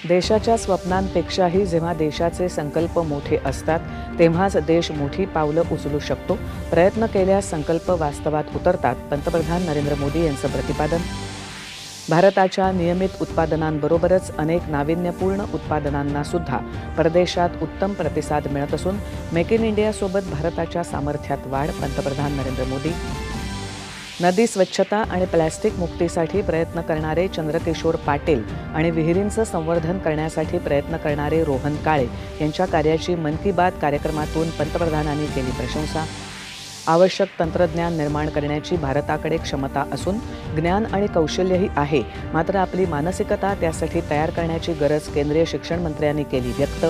देशाच्या स्वप्नांपेक्षाही जेव्हा देशाचे संकल्प मोठे असतात तेव्हाच देश मोठी पावलं उचलू शकतो. प्रयत्न केल्यास संकल्प वास्तवात उतरतात. पंतप्रधान नरेंद्र मोदी यांचं प्रतिपादन. भारताच्या नियमित उत्पादनांबरोबरच अनेक नाविन्यपूर्ण उत्पादनांना सुद्धा परदेशात उत्तम प्रतिसाद मिळत असून मेक इन इंडियासोबत भारताच्या सामर्थ्यात वाढ. पंतप्रधान नरेंद्र मोदी. नदी स्वच्छता आणि प्लॅस्टिक मुक्तीसाठी प्रयत्न करणारे चंद्रकिशोर पाटील आणि विहिरींचं संवर्धन करण्यासाठी प्रयत्न करणारे रोहन काळे यांच्या कार्याची मन की बात कार्यक्रमातून पंतप्रधानांनी केली प्रशंसा. आवश्यक तंत्रज्ञान निर्माण करण्याची भारताकडे क्षमता असून ज्ञान आणि कौशल्यही आहे, मात्र आपली मानसिकता त्यासाठी तयार करण्याची गरज केंद्रीय शिक्षण मंत्र्यांनी केली व्यक्त.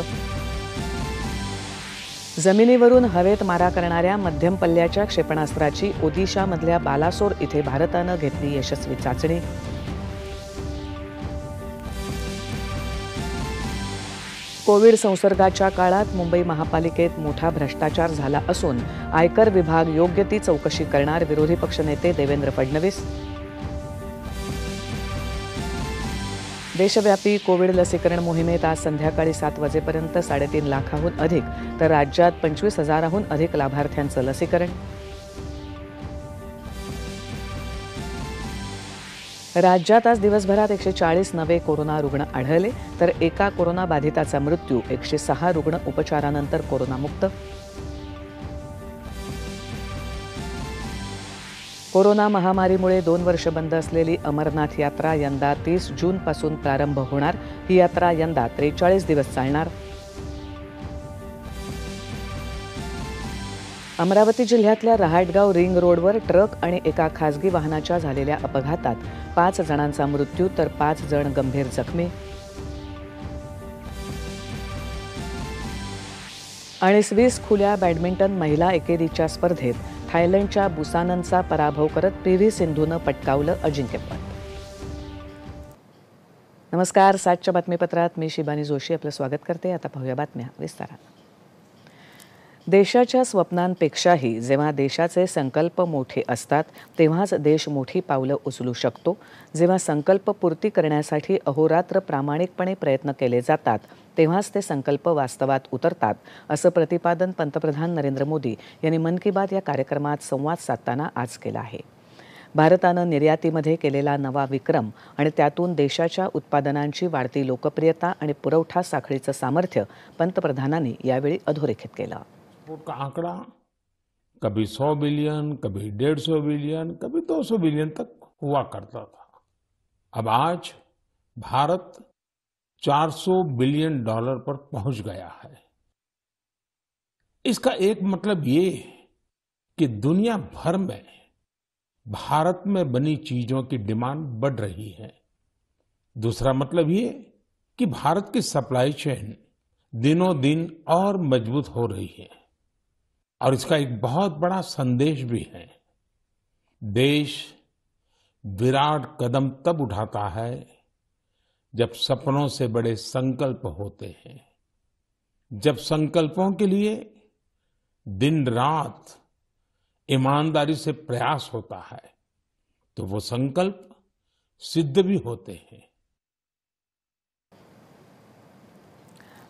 जमिनीवरून हवेत मारा करणाऱ्या मध्यम पल्ल्याच्या क्षेपणास्त्राची ओदिशामधल्या बालासोर इथे भारतानं घेतली यशस्वी चाचणी. कोविड संसर्गाच्या काळात मुंबई महापालिकेत मोठा भ्रष्टाचार झाला असून आयकर विभाग योग्य ती चौकशी करणार. विरोधी पक्षनेते देवेंद्र फडणवीस. देशव्यापी कोविड लसीकरण मोहिमेत आज संध्याकाळी 7 वाजेपर्यंत 3.5 लाखाहून अधिक तर राज्यात 25,000हून अधिक लाभार्थ्यांचं लसीकरण. राज्यात आज दिवसभरात 140 नवे कोरोना रुग्ण आढळले तर एका कोरोनाबाधिताचा मृत्यू. 106 रुग्ण उपचारानंतर कोरोनामुक्त. कोरोना महामारीमुळे 2 वर्ष बंद असलेली अमरनाथ यात्रा यंदा 30 जूनपासून प्रारंभ होणार. ही यात्रा यंदा 43 दिवस चालणार. अमरावती जिल्ह्यातल्या रहाटगाव रिंग रोडवर ट्रक आणि एका खासगी वाहनाच्या झालेल्या अपघातात 5 जणांचा मृत्यू तर 5 जण गंभीर जखमी. आणि स्विस खुल्या बॅडमिंटन महिला एकेरीच्या स्पर्धेत थायलंडच्या बुसाननचा पराभव करत पी.व्ही. सिंधूनं पटकावलं अजिंक्यपद. नमस्कार. 7च्या बातमीपत्रात मी शिबानी जोशी आपलं स्वागत करते. आता पाहूया बातम्या विस्तारात. देशाच्या स्वप्नांपेक्षाही जेव्हा देशाचे संकल्प मोठे असतात तेव्हाच देश मोठी पावलं उचलू शकतो. जेव्हा संकल्प पूर्ती करण्यासाठी अहोरात्र प्रामाणिकपणे प्रयत्न केले जातात तेव्हाच ते संकल्प वास्तवात उतरतात, असं प्रतिपादन पंतप्रधान नरेंद्र मोदी यांनी मन की बात या कार्यक्रमात संवाद साधताना आज केलं आहे. भारतानं निर्यातीमध्ये केलेला नवा विक्रम आणि त्यातून देशाच्या उत्पादनांची वाढती लोकप्रियता आणि पुरवठा साखळीचं सामर्थ्य पंतप्रधानांनी यावेळी अधोरेखित केलं. का आंकड़ा कभी 100 बिलियन, कभी 150 बिलियन, कभी 200 बिलियन तक हुआ करता था. अब आज भारत 400 बिलियन डॉलर पर पहुंच गया है. इसका एक मतलब ये कि दुनिया भर में भारत में बनी चीजों की डिमांड बढ़ रही है. दूसरा मतलब ये कि भारत की सप्लाई चेन दिनों दिन और मजबूत हो रही है. और इसका एक बहुत बड़ा संदेश भी है. देश विराट कदम तब उठाता है जब सपनों से बड़े संकल्प होते हैं. जब संकल्पों के लिए दिन रात ईमानदारी से प्रयास होता है तो वो संकल्प सिद्ध भी होते हैं.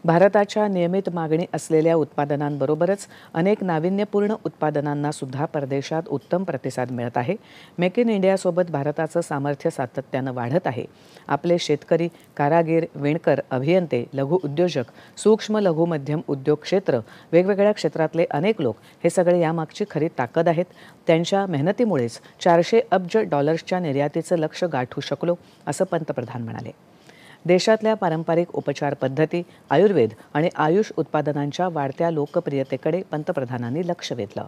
भारताच्या नियमित मागणी असलेल्या उत्पादनांबरोबरच अनेक नाविन्यपूर्ण उत्पादनांना सुद्धा परदेशात उत्तम प्रतिसाद मिळत आहे. मेक इन इंडियासोबत भारताचं सामर्थ्य सातत्यानं वाढत आहे. आपले शेतकरी, कारागीर, विणकर, अभियंते, लघु उद्योजक, सूक्ष्म लघु मध्यम उद्योग क्षेत्र, वेगवेगळ्या क्षेत्रातले अनेक लोक हे सगळे यामागची खरी ताकद आहेत. त्यांच्या मेहनतीमुळेच 400 अब्ज डॉलर्सच्या निर्यातीचं लक्ष्य गाठू शकलो, असं पंतप्रधान म्हणाले. देशातल्या पारंपरिक उपचार पद्धती, आयुर्वेद आणि आयुष उत्पादनांच्या वाढत्या लोकप्रियतेकडे पंतप्रधानांनी लक्ष वेधलं.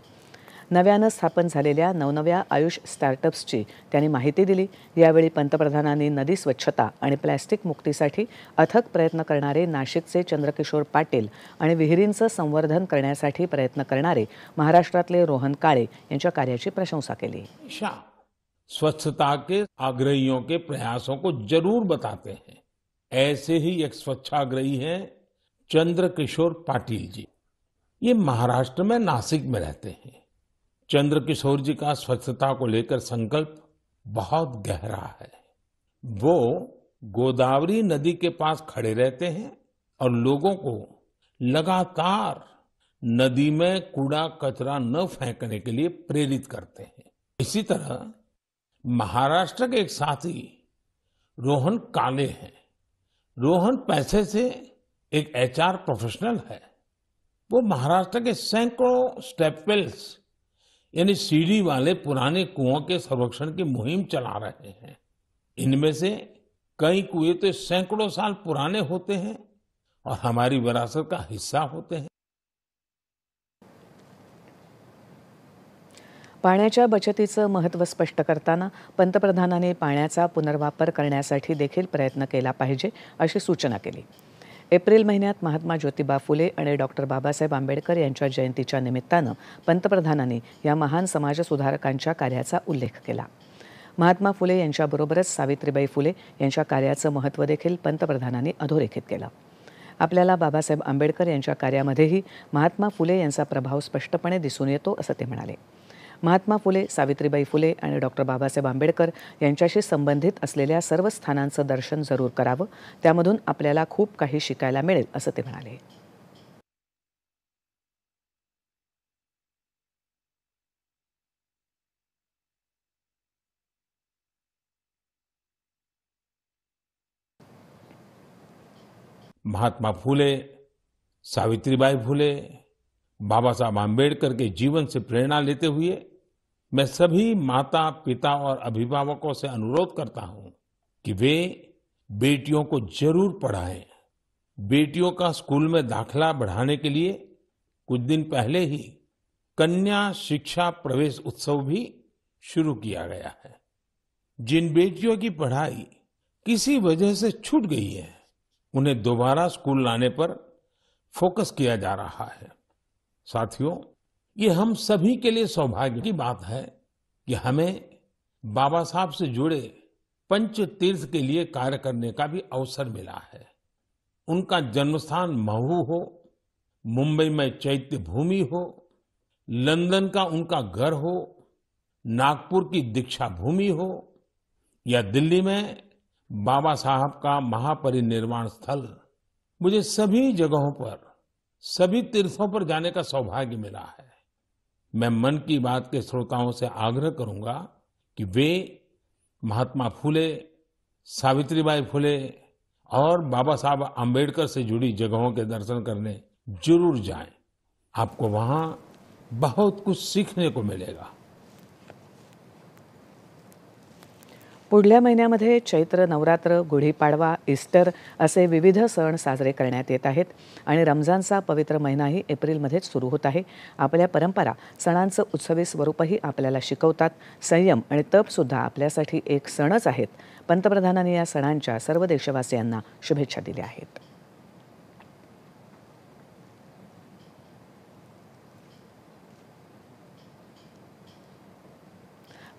नव्यानं स्थापन झालेल्या नवनव्या आयुष स्टार्टअप्सची त्यांनी माहिती दिली. यावेळी पंतप्रधानांनी नदी स्वच्छता आणि प्लॅस्टिक मुक्तीसाठी अथक प्रयत्न करणारे नाशिकचे चंद्रकिशोर पाटील आणि विहिरींचं संवर्धन करण्यासाठी प्रयत्न करणारे महाराष्ट्रातले रोहन काळे यांच्या कार्याची प्रशंसा केली. स्वच्छता के आग्रहियों के प्रयासों को जरूर बताते हैं. ऐसे ही एक स्वच्छाग्रही हैं चंद्रकिशोर पाटिल जी. ये महाराष्ट्र में नासिक में रहते हैं. चंद्रकिशोर जी का स्वच्छता को लेकर संकल्प बहुत गहरा है. वो गोदावरी नदी के पास खड़े रहते हैं और लोगों को लगातार नदी में कूड़ा कचरा न फेंकने के लिए प्रेरित करते हैं। इसी तरह महाराष्ट्र के एक साथी रोहन काले हैं। रोहन पैसे से एक एचआर प्रोफेशनल है। वो महाराष्ट्र के सैकड़ों स्टेप वेल्स यानी सीढ़ी वाले पुराने कुओं के संरक्षण की मुहिम चला रहे हैं। इनमें से कई कुएं तो सैकड़ों साल पुराने होते हैं और हमारी विरासत का हिस्सा होते हैं। पाण्याच्या बचतीचं महत्त्व स्पष्ट करताना पंतप्रधानांनी पाण्याचा पुनर्वापर करण्यासाठी देखील प्रयत्न केला पाहिजे अशी सूचना केली। एप्रिल महिन्यात महात्मा ज्योतिबा फुले आणि डॉक्टर बाबासाहेब आंबेडकर यांच्या जयंतीच्या निमित्तानं पंतप्रधानांनी या महान समाजसुधारकांच्या कार्याचा उल्लेख केला। महात्मा फुले यांच्याबरोबरच सावित्रीबाई फुले यांच्या कार्याचं महत्त्व देखील पंतप्रधानांनी अधोरेखित केलं। आपल्याला बाबासाहेब आंबेडकर यांच्या कार्यामध्येही महात्मा फुले यांचा प्रभाव स्पष्टपणे दिसून येतो असं ते म्हणाले। महात्मा फुले, सावित्रीबाई फुले आणि डॉक्टर बाबासाहेब आंबेडकर यांच्याशी संबंधित असलेल्या सर्व स्थानांचं दर्शन जरूर करावं, त्यामधून आपल्याला खूप काही शिकायला मिळेल असं ते म्हणाले। महात्मा फूले, सावित्रीबाई फुले, बाबा साहब आम्बेडकर के जीवन से प्रेरणा लेते हुए मैं सभी माता, पिता और अभिभावकों से अनुरोध करता हूं कि वे बेटियों को जरूर पढ़ाएं। बेटियों का स्कूल में दाखिला बढ़ाने के लिए कुछ दिन पहले ही कन्या शिक्षा प्रवेश उत्सव भी शुरू किया गया है। जिन बेटियों की पढ़ाई किसी वजह से छूट गई है, उन्हें दोबारा स्कूल लाने पर फोकस किया जा रहा है। साथियों, ये हम सभी के लिए सौभाग्य की बात है कि हमें बाबा साहब से जुड़े पंच तीर्थ के लिए कार्य करने का भी अवसर मिला है। उनका जन्मस्थान महू हो, मुंबई में चैत्य भूमि हो, लंदन का उनका घर हो, नागपुर की दीक्षा भूमि हो या दिल्ली में बाबा साहब का महापरिनिर्वाण स्थल, मुझे सभी जगहों पर, सभी तीर्थों पर जाने का सौभाग्य मिला है। मैं मन की बात के श्रोताओं से आग्रह करूंगा कि वे महात्मा फुले, सावित्रीबाई फुले और बाबा साहब आम्बेडकर से जुड़ी जगहों के दर्शन करने जरूर जाएं। आपको वहां बहुत कुछ सीखने को मिलेगा। पुढल्या महिन्यामध्ये चैत्र नवरात्र, गुढीपाडवा, ईस्टर असे विविध सण साजरे करण्यात येत आहेत आणि रमजानचा पवित्र महिनाही एप्रिलमध्येच सुरू होत आहे। आपल्या परंपरा, सणांचं उत्सवी स्वरूपही आपल्याला शिकवतात। संयम आणि तपसुद्धा आपल्यासाठी एक सणच आहेत। पंतप्रधानांनी या सणांच्या सर्व देशवासियांना शुभेच्छा दिल्या आहेत।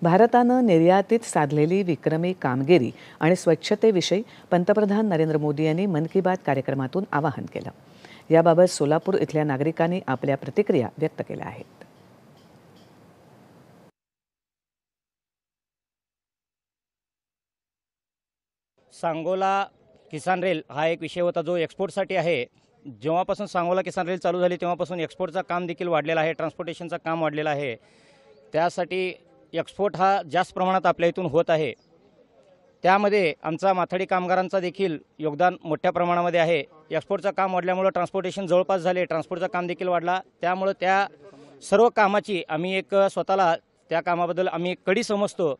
भारतानं निर्यातीत साधलेली विक्रमी कामगिरी आणि स्वच्छतेविषयी पंतप्रधान नरेंद्र मोदी यांनी मन की बात कार्यक्रमातून आवाहन केलं। याबाबत सोलापूर इथल्या नागरिकांनी आपल्या प्रतिक्रिया व्यक्त केल्या आहेत। सांगोला किसान रेल हा एक विषय होता जो एक्सपोर्टसाठी आहे। जेव्हापासून सांगोला किसान रेल चालू झाली तेव्हापासून एक्सपोर्टचं काम देखील वाढलेलं आहे, ट्रान्सपोर्टेशनचं काम वाढलेलं आहे। त्यासाठी एक्सपोर्ट हा जास्त प्रमाणात आपल्या इथून होत आहे। त्यामध्ये आमचा माथाडी कामगारांचा देखील योगदान मोठ्या प्रमाणामध्ये आहे। एक्सपोर्टचं काम वाढल्यामुळे ट्रान्सपोर्टेशन जवळपास झाले, ट्रान्सपोर्टचं काम देखील वाढला। त्यामुळे त्या सर्व कामाची आम्ही एक स्वतःला त्या कामाबद्दल आम्ही कडी समजतो।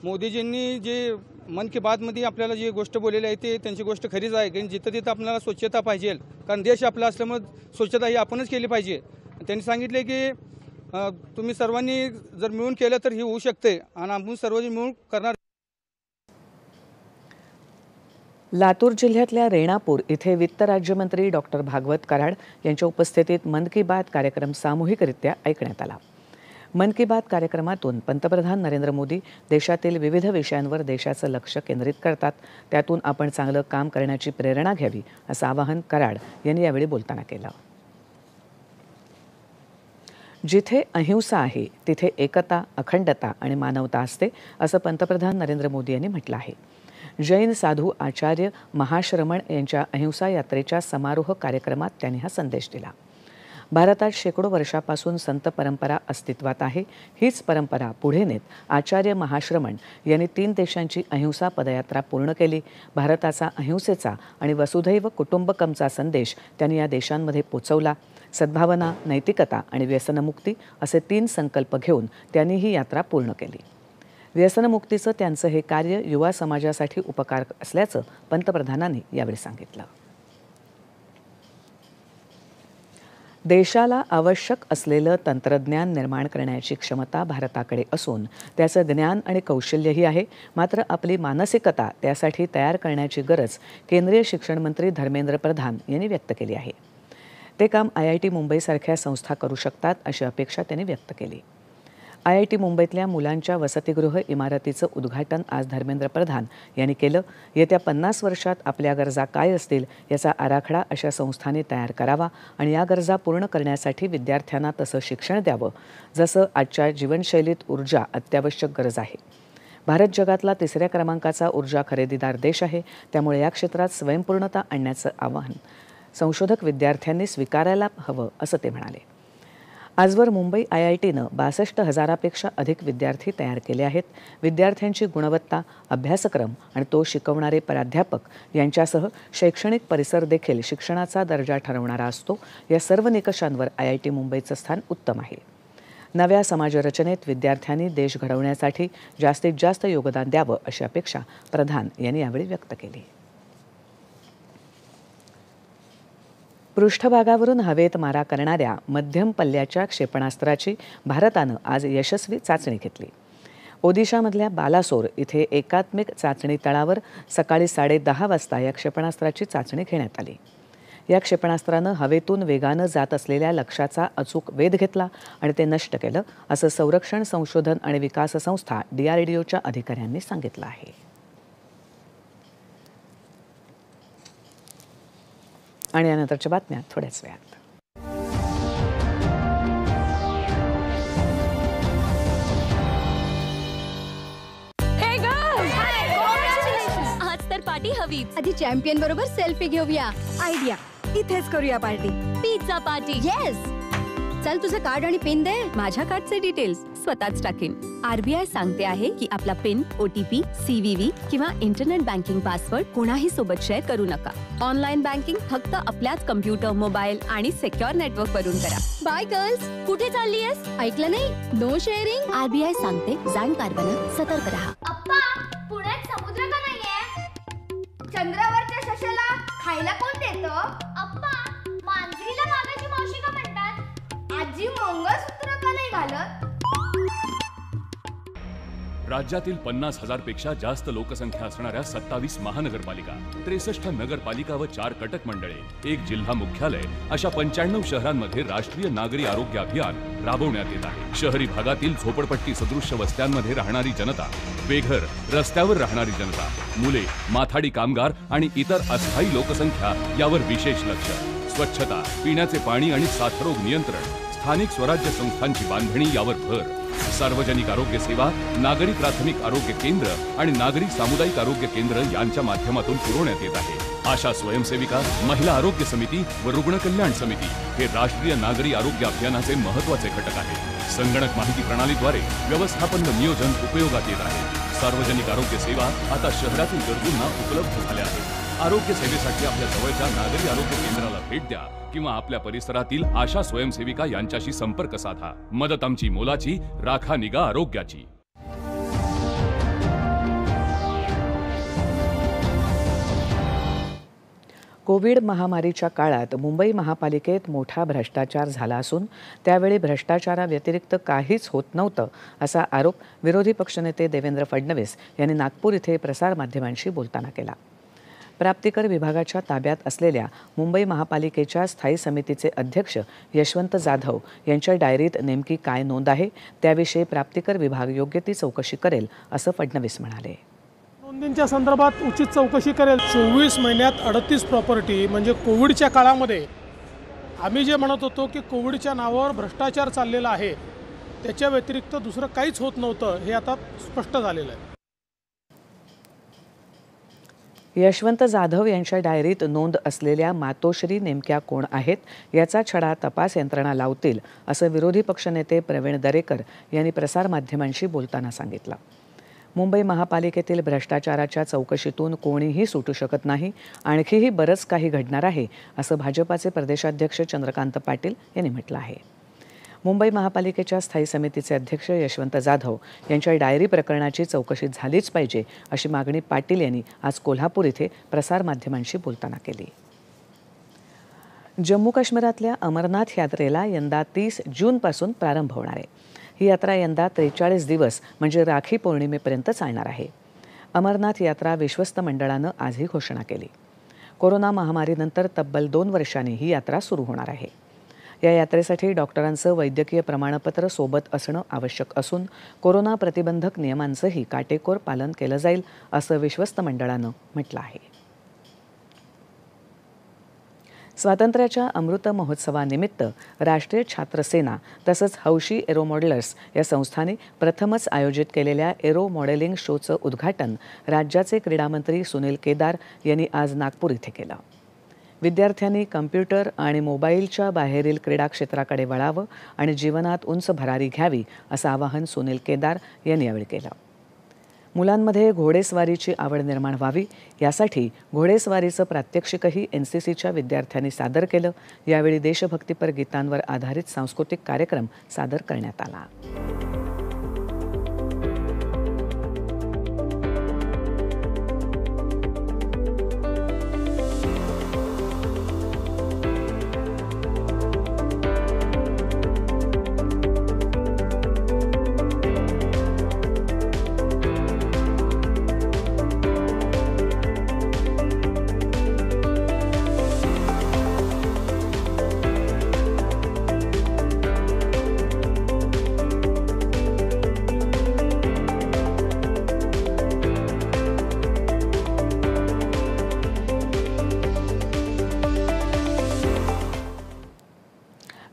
मोदीजींनी जे मन की बातमध्ये आपल्याला जी गोष्ट बोललेली आहे ते त्यांची गोष्ट खरीच आहे की जिथं तिथं आपल्याला स्वच्छता पाहिजे, कारण देश आपला असल्यामुळे स्वच्छता ही आपणच केली पाहिजे। त्यांनी सांगितले की तुम्ही सर्वांनी जर मिळून केलं तर ही होऊ शकते आणि आपण सर्वजण मिळून करणार। लातूर जिल्ह्यातल्या रेणापूर इथे वित्त राज्यमंत्री डॉक्टर भागवत कराड यांच्या उपस्थितीत मन की बात कार्यक्रम सामूहिकरित्या ऐकण्यात आला। मन की बात कार्यक्रमातून पंतप्रधान नरेंद्र मोदी देशातील विविध विषयांवर देशाचं लक्ष केंद्रित करतात। त्यातून आपण चांगलं काम करण्याची प्रेरणा घ्यावी असं आवाहन कराड यांनी यावेळी बोलताना केलं। जिथे अहिंसा आहे तिथे एकता, अखंडता आणि मानवता असते असं पंतप्रधान नरेंद्र मोदी यांनी म्हटलं आहे। जैन साधू आचार्य महाश्रमण यांच्या अहिंसा यात्रेच्या समारोह कार्यक्रमात त्यांनी हा संदेश दिला. भारतात शेकडो वर्षापासून संत परंपरा अस्तित्वात आहे. हीच परंपरा पुढे नेत आचार्य महाश्रमण यांनी 3 देशांची अहिंसा पदयात्रा पूर्ण केली. भारताचा अहिंसेचा आणि वसुधैव कुटुंबकमचा संदेश त्यांनी या देशांमध्ये पोचवला. सद्भावना, नैतिकता आणि व्यसनमुक्ती असे 3 संकल्प घेऊन त्यांनी ही यात्रा पूर्ण केली. व्यसनमुक्तीचं त्यांचं हे कार्य युवा समाजासाठी उपकार असल्याचं पंतप्रधानांनी यावेळी सांगितलं. देशाला आवश्यक असलेलं तंत्रज्ञान निर्माण करण्याची क्षमता भारताकडे असून त्याचं ज्ञान आणि कौशल्यही आहे. मात्र आपली मानसिकता त्यासाठी तयार करण्याची गरज केंद्रीय शिक्षण मंत्री धर्मेंद्र प्रधान यांनी व्यक्त केली आहे. ते काम IIT मुंबईसारख्या संस्था करू शकतात अशी अपेक्षा त्यांनी व्यक्त केली. IIT मुंबईतल्या मुलांच्या वसतिगृह इमारतीचं उद्घाटन आज धर्मेंद्र प्रधान यांनी केलं. येत्या 50 वर्षात आपल्या गरजा काय असतील याचा आराखडा अशा संस्थांनी तयार करावा आणि या गरजा पूर्ण करण्यासाठी विद्यार्थ्यांना तसं शिक्षण द्यावं जसं आजच्या जीवनशैलीत ऊर्जा अत्यावश्यक गरज आहे. भारत जगातला 3ऱ्या क्रमांकाचा ऊर्जा खरेदीदार देश आहे. त्यामुळे या क्षेत्रात स्वयंपूर्णता आणण्याचं आवाहन संशोधक विद्यार्थ्यांनी स्वीकारायला हवं असं ते म्हणाले. आजवर मुंबई IITनं 62,000पेक्षा अधिक विद्यार्थी तयार केले आहेत. विद्यार्थ्यांची गुणवत्ता, अभ्यासक्रम आणि तो शिकवणारे प्राध्यापक यांच्यासह शैक्षणिक परिसर देखील शिक्षणाचा दर्जा ठरवणारा असतो. या सर्व निकषांवर IIT मुंबईचं स्थान उत्तम आहे. नव्या समाजरचनेत विद्यार्थ्यांनी देश घडवण्यासाठी जास्तीत जास्त योगदान द्यावं अशी अपेक्षा प्रधान यांनी यावेळी व्यक्त केली. पृष्ठभागावरून हवेत मारा करणाऱ्या मध्यम पल्ल्याच्या क्षेपणास्त्राची भारतानं आज यशस्वी चाचणी घेतली. ओदिशामधल्या बालासोर इथे एकात्मिक चाचणी तळावर सकाळी 10:30 वाजता या क्षेपणास्त्राची चाचणी घेण्यात आली. या क्षेपणास्त्रानं हवेतून वेगानं जात असलेल्या लक्ष्याचा अचूक वेध घेतला आणि ते नष्ट केलं असं संरक्षण संशोधन आणि विकास संस्था DRDOच्या अधिकाऱ्यांनी सांगितलं आहे. आणि यानंतरच्या बातम्या थोड्याच वेळात. आज तर पार्टी हवी. आधी चॅम्पियन बरोबर सेल्फी घेऊया. आयडिया, इथेच करूया पार्टी. Pizza party. येस. चल तुझं कार्ड आणि पिन दे. माझ्या कार्डचे डिटेल्स स्वतःच टाकेन. RBI सांगते आहे की आपला पिन, OTP, CVV किंवा इंटरनेट बँकिंग पासवर्ड कोणाही सोबत शेअर करू नका. ऑनलाईन बँकिंग फक्त आपल्याच कम्प्युटर, मोबाईल आणि सिक्युअर नेटवर्क वरून करा. Bye girls. कुठे चालली आहेस? ऐकलं नाही? No sharing. RBI सांगते जाणकार बना, सतर्क रहा. अप्पा, पुण्यात समुद्र का नाहीये? चंद्रावरच्या सशाला खायला कोण देतं? अप्पा, मांजरीला नागाची मावशी का म्हणतात? आजी मंगळसूत्र का नाही घालत? राज्यातील 50,000 पेक्षा जास्त लोकसंख्या असणाऱ्या 27 महानगरपालिका, 63 नगरपालिका व 4 कटक मंडळे, 1 जिल्हा मुख्यालय अशा 95 शहरांमध्ये राष्ट्रीय नागरी आरोग्य अभियान राबवण्यात येत आहे. शहरी भागातील झोपडपट्टी सदृश्य वस्त्यांमध्ये राहणारी जनता, बेघर, रस्त्यावर राहणारी जनता, मुले, माथाडी कामगार आणि इतर अस्थायी लोकसंख्या यावर विशेष लक्ष. स्वच्छता, पिण्याचे पाणी आणि साथरोग नियंत्रण, स्थानिक स्वराज्य संस्थांची बांधणी यावर भर. सार्वजनिक आरोग्य सेवा, नागरी प्राथमिक आरोग्य केंद्र आणि नागरी सामुदायिक आरोग्य केंद्र यांच्या माध्यमातून पुरवण्यात येत आहे. आशा स्वयंसेविका, महिला आरोग्य समिती व रुग्ण कल्याण समिती हे राष्ट्रीय नागरी आरोग्य अभियानाचे महत्त्वाचे घटक आहेत. संगणक माहिती प्रणालीद्वारे व्यवस्थापन व नियोजन उपयोगात येत आहे. सार्वजनिक आरोग्य सेवा आता शहरातील गरजूंना उपलब्ध झाल्या आहेत. आरोग्य सेवेसाठी आपल्या जवळच्या नागरी आरोग्य केंद्राला भेट द्या किंवा आपल्या परिसरातील आशा स्वयंसेविका यांच्याशी संपर्क साधा. मदत आमची मोलाची, राखा निगा आरोग्याची. कोविड महामारीच्या काळात मुंबई महापालिकेत मोठा भ्रष्टाचार झाला असून त्यावेळी भ्रष्टाचाराव्यतिरिक्त काहीच होत नव्हतं असा आरोप विरोधी पक्षनेते देवेंद्र फडणवीस यांनी नागपूर इथे प्रसारमाध्यमांशी बोलताना केला. प्राप्तिकर विभागाच्या ताब्यात असलेल्या मुंबई महापालिकेच्या स्थायी समितीचे अध्यक्ष यशवंत जाधव यांच्या डायरीत नेमकी काय नोंद आहे त्याविषयी प्राप्तिकर विभाग योग्य ती चौकशी करेल असं फडणवीस म्हणाले. नोंदींच्या संदर्भात उचित चौकशी करेल. 24 महिन्यात 38 प्रॉपर्टी म्हणजे कोविडच्या काळामध्ये आम्ही जे म्हणत होतो की कोविडच्या नावावर भ्रष्टाचार चाललेला आहे त्याच्या व्यतिरिक्त दुसरं काहीच होत नव्हतं हे आता स्पष्ट झालेलं आहे. यशवंत जाधव यांच्या डायरीत नोंद असलेल्या मातोश्री नेमक्या कोण आहेत याचा छडा तपास यंत्रणा लावतील असं विरोधी पक्षनेते प्रवीण दरेकर यांनी प्रसारमाध्यमांशी बोलताना सांगितलं. मुंबई महापालिकेतील भ्रष्टाचाराच्या चौकशीतून कोणीही सुटू शकत नाही, आणखीही बरंच काही घडणार आहे असं भाजपाचे प्रदेशाध्यक्ष चंद्रकांत पाटील यांनी म्हटलं आहे. मुंबई महापालिकेच्या स्थायी समितीचे अध्यक्ष यशवंत जाधव यांच्या डायरी प्रकरणाची चौकशी झालीच पाहिजे अशी मागणी पाटील यांनी आज कोल्हापूर इथे प्रसारमाध्यमांशी बोलताना केली. जम्मू काश्मीरातल्या अमरनाथ यात्रेला यंदा 30 जूनपासून प्रारंभ होणार आहे. ही यात्रा यंदा 43 दिवस म्हणजे राखी पौर्णिमेपर्यंत चालणार आहे. अमरनाथ यात्रा विश्वस्त मंडळानं आज ही घोषणा केली. कोरोना महामारीनंतर तब्बल 2 वर्षांनी ही यात्रा सुरू होणार आहे. या यात्रेसाठी डॉक्टरांचं वैद्यकीय प्रमाणपत्र सोबत असणं आवश्यक असून कोरोना प्रतिबंधक नियमांचंही काटेकोर पालन केलं जाईल असं विश्वस्त मंडळानं म्हटलं आहे. स्वातंत्र्याच्या अमृत महोत्सवानिमित्त राष्ट्रीय छात्र सेना तसंच हौशी एरो मॉडेलर्स या संस्थांनी प्रथमच आयोजित केलेल्या एरो मॉडेलिंग शोचं उद्घाटन राज्याचे क्रीडामंत्री सुनील केदार यांनी आज नागपूर इथे केलं. विद्यार्थ्यांनी कम्प्युटर आणि मोबाईलच्या बाहेरील क्रीडा क्षेत्राकडे वळावं आणि जीवनात उंच भरारी घ्यावी असं आवाहन सुनील केदार यांनी यावेळी केलं. मुलांमध्ये घोडेस्वारीची आवड निर्माण व्हावी यासाठी घोडेस्वारीचं प्रात्यक्षिकही NCCच्या विद्यार्थ्यांनी सादर केलं. यावेळी देशभक्तीपर गीतांवर आधारित सांस्कृतिक कार्यक्रम सादर करण्यात आला.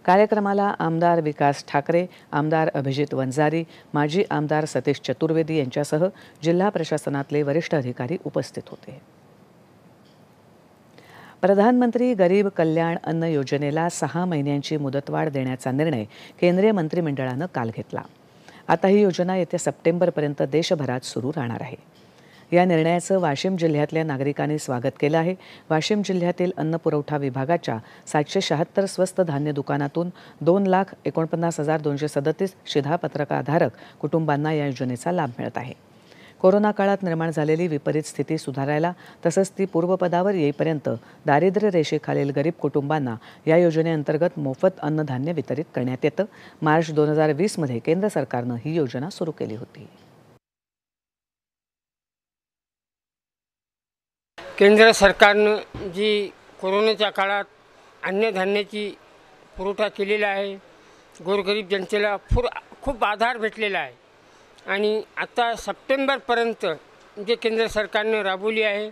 कार्यक्रमाला आमदार विकास ठाकरे, आमदार अभिजित वंजारी, माजी आमदार सतीश चतुर्वेदी यांच्यासह जिल्हा प्रशासनातले वरिष्ठ अधिकारी उपस्थित होते. प्रधानमंत्री गरीब कल्याण अन्न योजनेला 6 महिन्यांची मुदतवाढ देण्याचा निर्णय केंद्रीय मंत्रिमंडळानं काल घेतला. आता ही योजना येत्या सप्टेंबरपर्यंत देशभरात सुरू राहणार आहे. या निर्णयाचं वाशिम जिल्ह्यातल्या नागरिकांनी स्वागत केलं आहे. वाशिम जिल्ह्यातील अन्न पुरवठा विभागाच्या 776 स्वस्त धान्य दुकानातून 2,49,237 शिधापत्रकाधारक कुटुंबांना या योजनेचा लाभ मिळत आहे. कोरोना काळात निर्माण झालेली विपरीत स्थिती सुधारायला तसंच ती पूर्वपदावर येईपर्यंत दारिद्र्य रेषेखालील गरीब कुटुंबांना या योजनेअंतर्गत मोफत अन्नधान्य वितरित करण्यात येतं. मार्च 2020 मध्ये केंद्र सरकारनं ही योजना सुरू केली होती. केंद्र सरकारनं जी कोरोनाच्या काळात अन्नधान्याची पुरवठा केलेला आहे, गोरगरीब जनतेला खूप आधार भेटलेला आहे आणि आता सप्टेंबरपर्यंत जे केंद्र सरकारनं राबवली आहे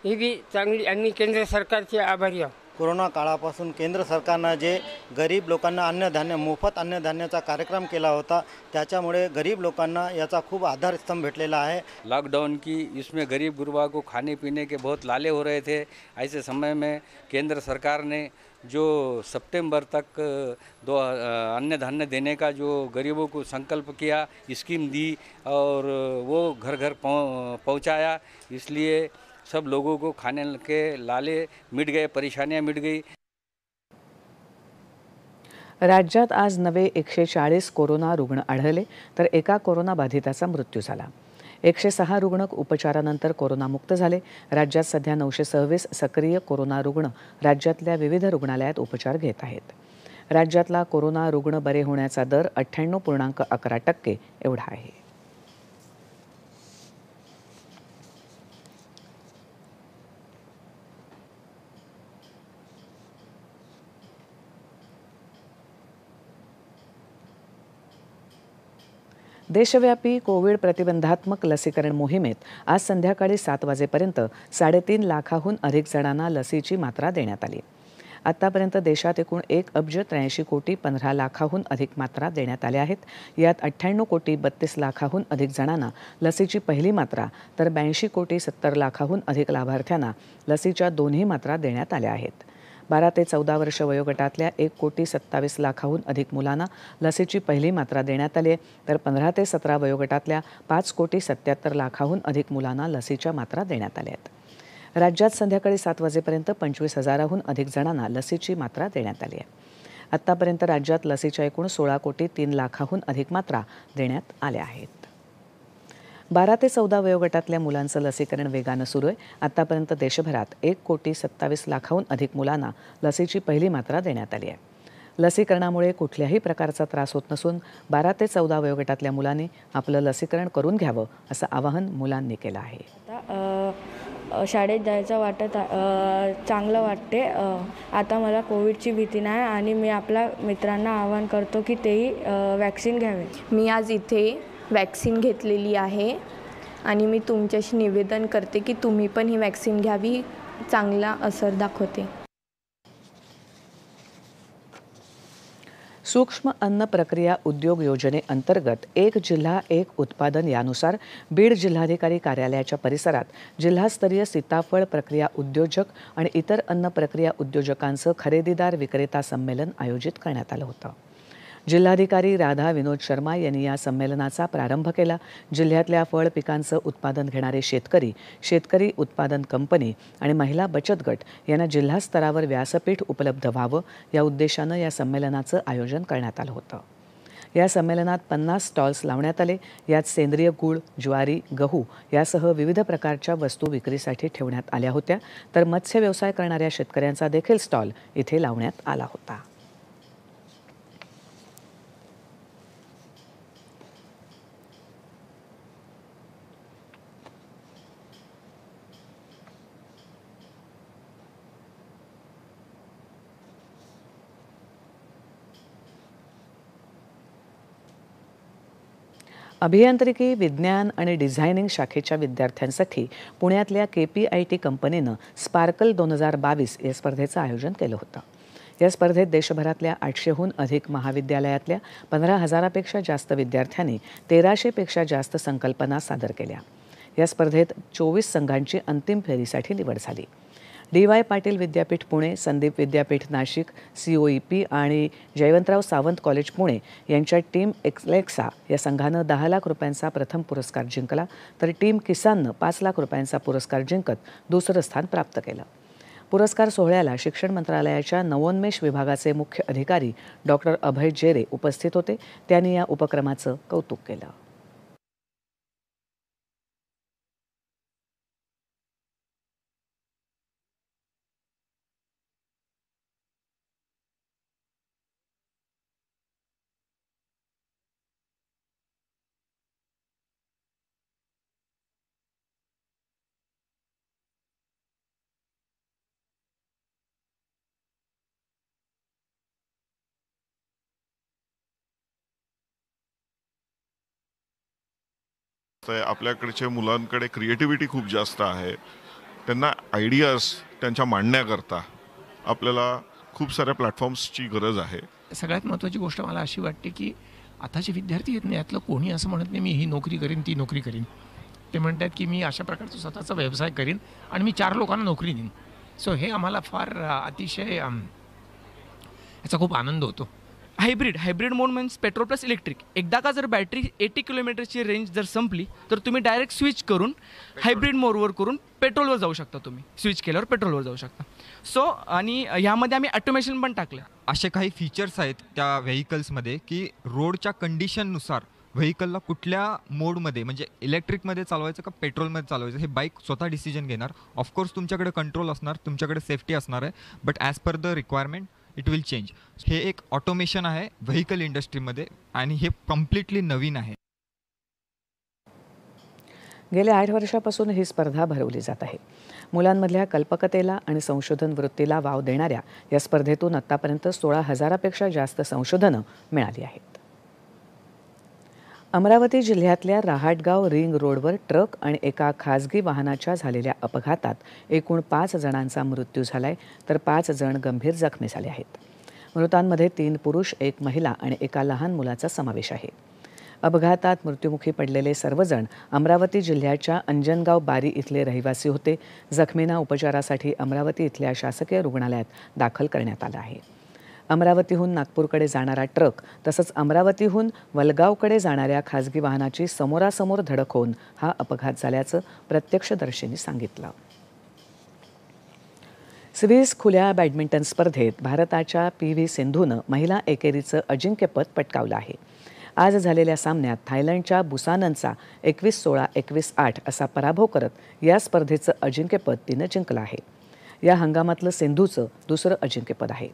ही बी चांगली आणि केंद्र सरकारचे आभारी आहोत. कोरोना काळापासून केंद्र सरकारनं जे गरीब लोकांना अन्नधान्य मोफत अन्नधान्याचा कार्यक्रम केला होता त्याच्यामुळे गरीब लोकांना याचा खूप आधारस्तंभ भेटलेला है. लॉकडाउन की इसमें गरीब गुरबा को खाने पीने के बहुत लाले हो रहे थे. ऐसे समय में केंद्र सरकार ने जो सितंबर तक अन्नधान्य देने का जो गरीबों को संकल्प किया, स्कीम दी और वो घर घर पहुंचाया. इसलिए सब लोगों को खाने के लाले मिट गए, परेशानियां मिट गई. राज्यात आज नवे 140 कोरोना रुग्ण आढळले तर एका कोरोना बाधिताचा मृत्यू झाला. 106 रुग्ण उपचारानंतर कोरोनामुक्त झाले. राज्यात सध्या 926 सक्रिय कोरोना रुग्ण राज्यातल्या विविध रुग्णालयात उपचार घेत आहेत. राज्यातला कोरोना रुग्ण बरे होण्याचा दर 98.11% एवढा आहे. देशव्यापी कोविड प्रतिबंधात्मक लसीकरण मोहिमेत आज संध्याकाळी 7 वाजेपर्यंत 3.5 लाखाहून अधिक जणांना लसीची मात्रा देण्यात आली. आतापर्यंत देशात एकूण 1,83,15,00,000हून अधिक मात्रा देण्यात आल्या आहेत. यात 98,32,00,000हून अधिक जणांना लसीची पहिली मात्रा तर 82,70,00,000हून अधिक लाभार्थ्यांना लसीच्या दोन्ही मात्रा देण्यात आल्या आहेत. 12 ते 14 वर्ष वयोगटातल्या 1,27,00,000हून अधिक मुलांना लसीची पहिली मात्रा देण्यात आली आहे, तर 15 ते 17 वयोगटातल्या 5,77,00,000हून अधिक मुलांना लसीच्या मात्रा देण्यात आल्या आहेत. राज्यात संध्याकाळी 7 वाजेपर्यंत 25,000हून अधिक जणांना लसीची मात्रा देण्यात आली आहे. आत्तापर्यंत राज्यात लसीच्या एकूण 16,03,00,000हून अधिक मात्रा देण्यात आल्या आहेत. 12 ते 14 वयोगटातल्या मुलांचं लसीकरण वेगानं सुरू आहे. आतापर्यंत देशभरात 1,27,00,000हून अधिक मुलांना लसीची पहिली मात्रा देण्यात आली आहे. लसीकरणामुळे कुठल्याही प्रकारचा त्रास होत नसून 12 ते 14 वयोगटातल्या मुलांनी आपलं लसीकरण करून घ्यावं असं आवाहन मुलांनी केलं आहे. शाळेत जायचं वाटत चांगलं वाटते. आता मला कोविडची भीती नाही आणि मी आपल्या मित्रांना आवाहन करतो की तेही वॅक्सिन घ्यावे. मी आज इथे वॅक्सिन घेतलेली आहे आणि मी तुमच्याशी निवेदन करते की तुम्ही पण ही वॅक्सिन घ्यावी. चांगला असर दाखवते. सूक्ष्म अन्न प्रक्रिया उद्योग योजनेअंतर्गत एक जिल्हा एक उत्पादन यानुसार बीड जिल्हाधिकारी कार्यालयाच्या परिसरात जिल्हास्तरीय सीताफळ प्रक्रिया उद्योजक आणि इतर अन्न प्रक्रिया उद्योजकांचं खरेदीदार विक्रेता संमेलन आयोजित करण्यात आलं होतं. जिल्हाधिकारी राधा विनोद शर्मा यांनी या संमेलनाचा प्रारंभ केला. जिल्ह्यातल्या फळ पिकांचं उत्पादन घेणारे शेतकरी, शेतकरी उत्पादन कंपनी आणि महिला बचत गट यांना जिल्हा स्तरावर व्यासपीठ उपलब्ध व्हावं या उद्देशानं या संमेलनाचं आयोजन करण्यात आलं होतं. या संमेलनात 50 स्टॉल्स लावण्यात आले. यात सेंद्रिय गूळ, ज्वारी, गहू यासह विविध प्रकारच्या वस्तू विक्रीसाठी ठेवण्यात आल्या होत्या, तर मत्स्य व्यवसाय करणाऱ्या शेतकऱ्यांचा देखील स्टॉल इथे लावण्यात आला होता. अभियांत्रिकी, विज्ञान आणि डिझायनिंग शाखेच्या विद्यार्थ्यांसाठी पुण्यातल्या KPIT कंपनीनं स्पार्कल 2022 या स्पर्धेचं आयोजन केलं होतं. या स्पर्धेत देशभरातल्या 800हून अधिक महाविद्यालयातल्या 15,000पेक्षा जास्त विद्यार्थ्यांनी 1300पेक्षा जास्त संकल्पना सादर केल्या. या स्पर्धेत 24 संघांची अंतिम फेरीसाठी निवड झाली. DY पाटील विद्यापीठ पुणे, संदीप विद्यापीठ नाशिक, COEP आणि जयवंतराव सावंत कॉलेज पुणे यांच्या टीम एक्लेक्सा या संघानं 10 लाख रुपयांचा प्रथम पुरस्कार जिंकला, तर टीम किसाननं 5 लाख रुपयांचा पुरस्कार जिंकत दुसरं स्थान प्राप्त केलं. पुरस्कार सोहळ्याला शिक्षण मंत्रालयाच्या नवोन्मेष विभागाचे मुख्य अधिकारी डॉक्टर अभय जेरे उपस्थित होते. त्यांनी या उपक्रमाचं कौतुक केलं. आपल्याकडच्या मुलांकडे क्रिएटिव्हिटी खूप जास्त आहे. त्यांना आयडियाज त्यांच्या मांडण्याकरता आपल्याला खूप साऱ्या प्लॅटफॉर्म्सची गरज आहे. सगळ्यात महत्त्वाची गोष्ट मला अशी वाटते की आताचे विद्यार्थी आहेत ना, यातलं कोणी असं म्हणत नाही मी ही नोकरी करीन ती नोकरी करीन. ते म्हणतात की मी अशा प्रकारचा स्वतःचा व्यवसाय करीन आणि मी 4 लोकांना नोकरी देईन. सो हे आम्हाला फार अतिशय याचा खूप आनंद होतो. हायब्रिड मोड मीन्स पेट्रोल प्लस इलेक्ट्रिक. एकदा का जर बॅटरी 80 किलोमीटरची रेंज जर संपली तर तुम्ही डायरेक्ट स्विच करून हायब्रिड मोडवर करून पेट्रोलवर जाऊ शकता. तुम्ही स्विच केल्यावर पेट्रोलवर जाऊ शकता. सो आणि ह्यामध्ये आम्ही ऑटोमेशन पण टाकलं. असे काही फीचर्स आहेत त्या व्हेकल्समध्ये की रोडच्या कंडिशननुसार व्हेकलला कुठल्या मोडमध्ये म्हणजे इलेक्ट्रिकमध्ये चालवायचं का पेट्रोलमध्ये चालवायचं हे बाईक स्वतः डिसिजन घेणार. ऑफकोर्स तुमच्याकडे कंट्रोल असणार, तुमच्याकडे सेफ्टी असणार आहे, but as per the requirement it will change. हे एक ऑटोमेशन आहे व्हेकल इंडस्ट्रीमध्ये आणि हे कम्प्लिटली नवीन आहे. गेल्या 8 वर्षापासून ही स्पर्धा भरवली जात आहे. मुलांमधल्या कल्पकतेला आणि संशोधन वृत्तीला वाव देणाऱ्या या स्पर्धेतून आतापर्यंत 16,000पेक्षा जास्त संशोधनं मिळाली आहेत. अमरावती जिल्ह्यातल्या रहाटगाव रिंग रोडवर ट्रक आणि एका खासगी वाहनाच्या झालेल्या अपघातात एकूण 5 जणांचा मृत्यू झालाय, तर 5 जण गंभीर जखमी झाले आहेत. मृतांमध्ये 3 पुरुष, 1 महिला आणि एका लहान मुलाचा समावेश आहे. अपघातात मृत्युमुखी पडलेले सर्वजण अमरावती जिल्ह्याच्या अंजनगाव बारी इथले रहिवासी होते. जखमींना उपचारासाठी अमरावती इथल्या शासकीय रुग्णालयात दाखल करण्यात आलं आहे. अमरावतीहून नागपूरकडे जाणारा ट्रक तसंच अमरावतीहून वलगावकडे जाणाऱ्या खासगी वाहनाची समोरासमोर धडक होऊन हा अपघात झाल्याचं प्रत्यक्षदर्शींनी सांगितलं. स्विस खुल्या बॅडमिंटन स्पर्धेत भारताच्या PV सिंधूनं महिला एकेरीचं अजिंक्यपद पटकावलं आहे. आज झालेल्या सामन्यात थायलंडच्या बुसाननचा 21-16, 21-8 असा पराभव करत या स्पर्धेचं अजिंक्यपद तिनं जिंकलं आहे. या हंगामातलं सिंधूचं दुसरं अजिंक्यपद आहे.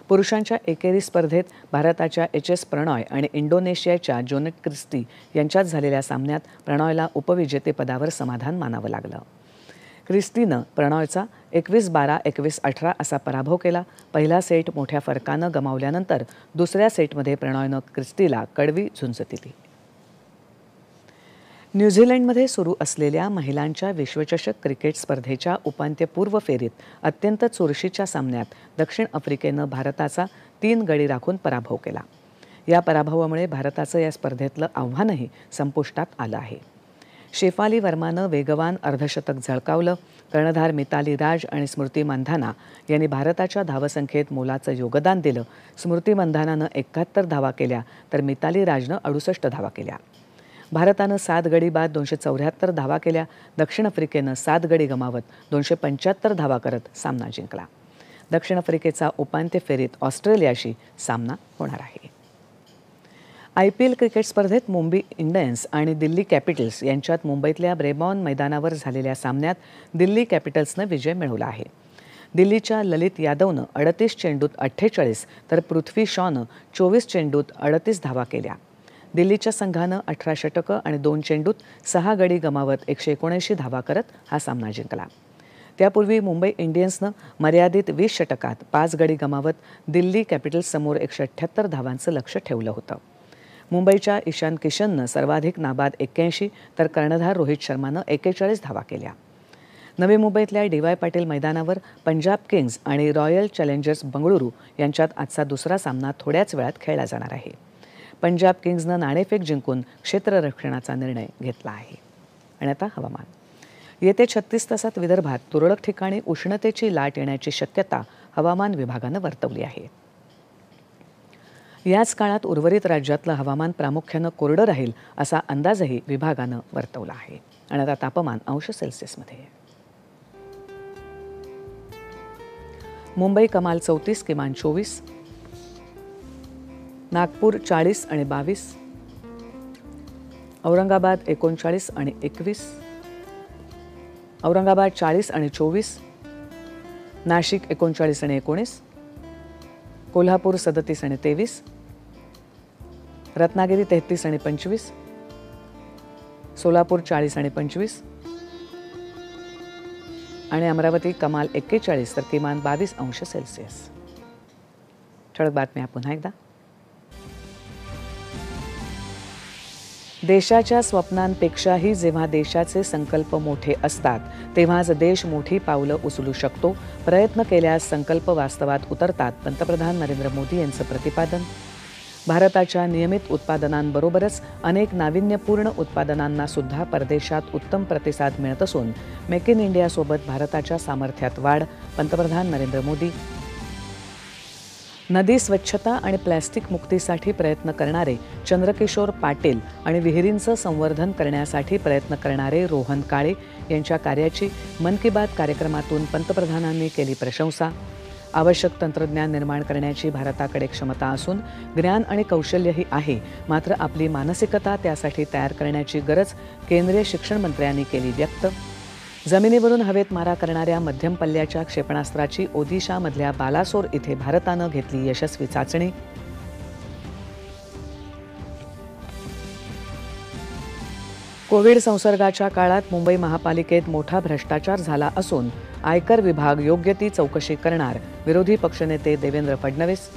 पुरुषांच्या एकेरी स्पर्धेत भारताच्या HS प्रणॉय आणि इंडोनेशियाच्या जोनेट क्रिस्टी यांच्यात झालेल्या सामन्यात प्रणॉयला उपविजेतेपदावर समाधान मानावं लागलं. क्रिस्टीनं प्रणॉयचा 21-12, 21-18 असा पराभव केला. पहिला सेट मोठ्या फरकानं गमावल्यानंतर दुसऱ्या सेटमध्ये प्रणॉयनं क्रिस्टीला कडवी झुंज दिली. न्यूझीलंडमध्ये सुरू असलेल्या महिलांच्या विश्वचषक क्रिकेट स्पर्धेच्या उपांत्यपूर्व फेरीत अत्यंत चुरशीच्या सामन्यात दक्षिण आफ्रिकेनं भारताचा 3 गडी राखून पराभव केला. या पराभवामुळे भारताचं या स्पर्धेतलं आव्हानही संपुष्टात आलं आहे. शेफाली वर्मानं वेगवान अर्धशतक झळकावलं. कर्णधार मिताली राज आणि स्मृती मंधाना यांनी भारताच्या धावसंख्येत मोलाचं योगदान दिलं. स्मृती मंधानानं 71 धावा केल्या तर मिताली राजनं 68 धावा केल्या. भारतानं 7 गडी बाद 274 धावा केल्या. दक्षिण आफ्रिकेनं 7 गडी गमावत 275 धावा करत सामना जिंकला. दक्षिण आफ्रिकेचा उपांत्य फेरीत ऑस्ट्रेलियाशी सामना होणार आहे. IPL क्रिकेट स्पर्धेत मुंबई इंडियन्स आणि दिल्ली कॅपिटल्स यांच्यात मुंबईतल्या ब्रेबॉर्न मैदानावर झालेल्या सामन्यात दिल्ली कॅपिटल्सनं विजय मिळवला आहे. दिल्लीच्या ललित यादवनं 38 चेंडूत 48 तर पृथ्वी शॉनं 24 चेंडूत 38 धावा केल्या. दिल्लीच्या संघानं 18 षटकं आणि 2 चेंडूत 6 गडी गमावत 179 धावा करत हा सामना जिंकला. त्यापूर्वी मुंबई इंडियन्सनं मर्यादित 20 षटकात 5 गडी गमावत दिल्ली कॅपिटल्ससमोर 178 धावांचं लक्ष्य ठेवलं होतं. मुंबईच्या ईशान किशननं सर्वाधिक नाबाद 81 तर कर्णधार रोहित शर्मानं 41 धावा केल्या. नवी मुंबईतल्या DY पाटील मैदानावर पंजाब किंग्ज आणि रॉयल चॅलेंजर्स बंगळुरू यांच्यात आजचा दुसरा सामना थोड्याच वेळात खेळला जाणार आहे. पंजाब किंग्जनं नाणेफेक जिंकून क्षेत्ररक्षणाचा निर्णय घेतला आहे. आणि आता हवामान. येत्या 36 तासात विदर्भात तुरळक ठिकाणी उष्णतेची लाट येण्याची शक्यता हवामान विभागानं वर्तवली आहे. याच काळात उर्वरित राज्यातलं हवामान प्रामुख्यानं कोरडं राहील असा अंदाजही विभागानं वर्तवला आहे. आणि आता तापमान अंश सेल्सिअसमध्ये. मुंबई कमाल 34, किमान 24. नागपूर 40 आणि 22. औरंगाबाद 39 आणि 21. औरंगाबाद 40 आणि 24. नाशिक 39 आणि 19. कोल्हापूर 37 आणि 23. रत्नागिरी 33 आणि 25. सोलापूर 40 आणि 25. आणि अमरावती कमाल 41 तर किमान 22 अंश सेल्सिअस. ठळक बातम्या पुन्हा एकदा. देशाच्या स्वप्नांपेक्षाही जेव्हा देशाचे संकल्प मोठे असतात तेव्हाच देश मोठी पावलं उचलू शकतो. प्रयत्न केल्यास संकल्प वास्तवात उतरतात. पंतप्रधान नरेंद्र मोदी यांचं प्रतिपादन. भारताच्या नियमित उत्पादनांबरोबरच अनेक नाविन्यपूर्ण उत्पादनांना सुद्धा परदेशात उत्तम प्रतिसाद मिळत असून मेक इन इंडियासोबत भारताच्या सामर्थ्यात वाढ. पंतप्रधान नरेंद्र मोदी. नदी स्वच्छता आणि प्लॅस्टिक मुक्तीसाठी प्रयत्न करणारे चंद्रकिशोर पाटील आणि विहिरींचं संवर्धन करण्यासाठी प्रयत्न करणारे रोहन काळे यांच्या कार्याची मन की बात कार्यक्रमातून पंतप्रधानांनी केली प्रशंसा. आवश्यक तंत्रज्ञान निर्माण करण्याची भारताकडे क्षमता असून ज्ञान आणि कौशल्यही आहे, मात्र आपली मानसिकता त्यासाठी तयार करण्याची गरज केंद्रीय शिक्षण मंत्र्यांनी केली व्यक्त. जमिनीवरून हवेत मारा करणाऱ्या मध्यम पल्ल्याच्या क्षेपणास्त्राची ओदिशामधल्या बालासोर इथे भारतानं घेतली यशस्वी चाचणी. कोविड संसर्गाच्या काळात मुंबई महापालिकेत मोठा भ्रष्टाचार झाला असून आयकर विभाग योग्य ती चौकशी करणार. विरोधी पक्षनेते देवेंद्र फडणवीस.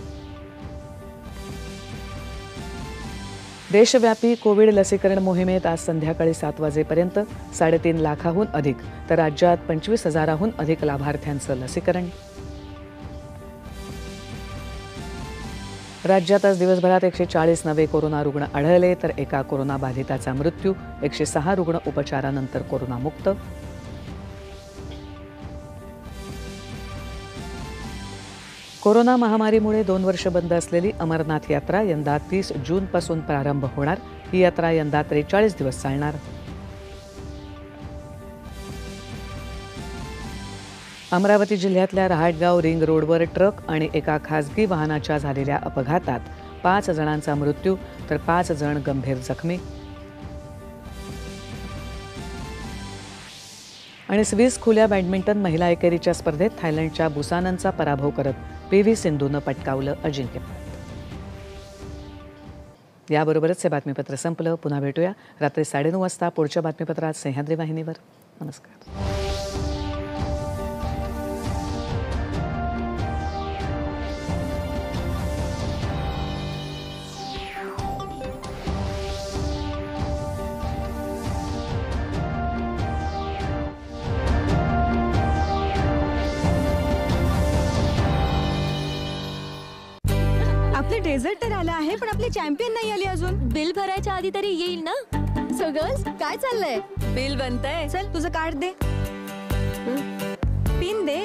देशव्यापी कोविड लसीकरण मोहिमेत आज संध्याकाळी 7 वाजेपर्यंत 3.5 लाखाहून अधिक तर राज्यात 25,000हून अधिक लाभार्थ्यांचं लसीकरण. राज्यात आज दिवसभरात 140 नवे कोरोना रुग्ण आढळले तर एका कोरोनाबाधिताचा मृत्यू. 106 रुग्ण उपचारानंतर कोरोनामुक्त. कोरोना महामारीमुळे 2 वर्ष बंद असलेली अमरनाथ यात्रा यंदा 30 जूनपासून प्रारंभ होणार. ही यात्रा यंदा 43 दिवस चालणार. अमरावती जिल्ह्यातल्या रहाटगाव रिंग रोडवर ट्रक आणि एका खासगी वाहनाच्या झालेल्या अपघातात 5 जणांचा मृत्यू तर 5 जण गंभीर जखमी. आणि स्विस खुल्या बॅडमिंटन महिला एकेरीच्या स्पर्धेत थायलंडच्या बुसाननचा पराभव करत PV सिंधूनं पटकावलं अजिंक्यपद. याबरोबरच हे बातमीपत्र संपलं. पुन्हा भेटूया रात्री 9:30 वाजता पुढच्या बातमीपत्रात सह्याद्री वाहिनीवर. नमस्कार. आपले डेझर्ट तर आलं आहे पण आपले चॅम्पियन नाही आले अजून. बिल भरायच्या आधी तरी येईल ना. सो गर्ल्स काय चाललंय? बिल बनतंय. चल तुझं कार्ड दे. पिन दे.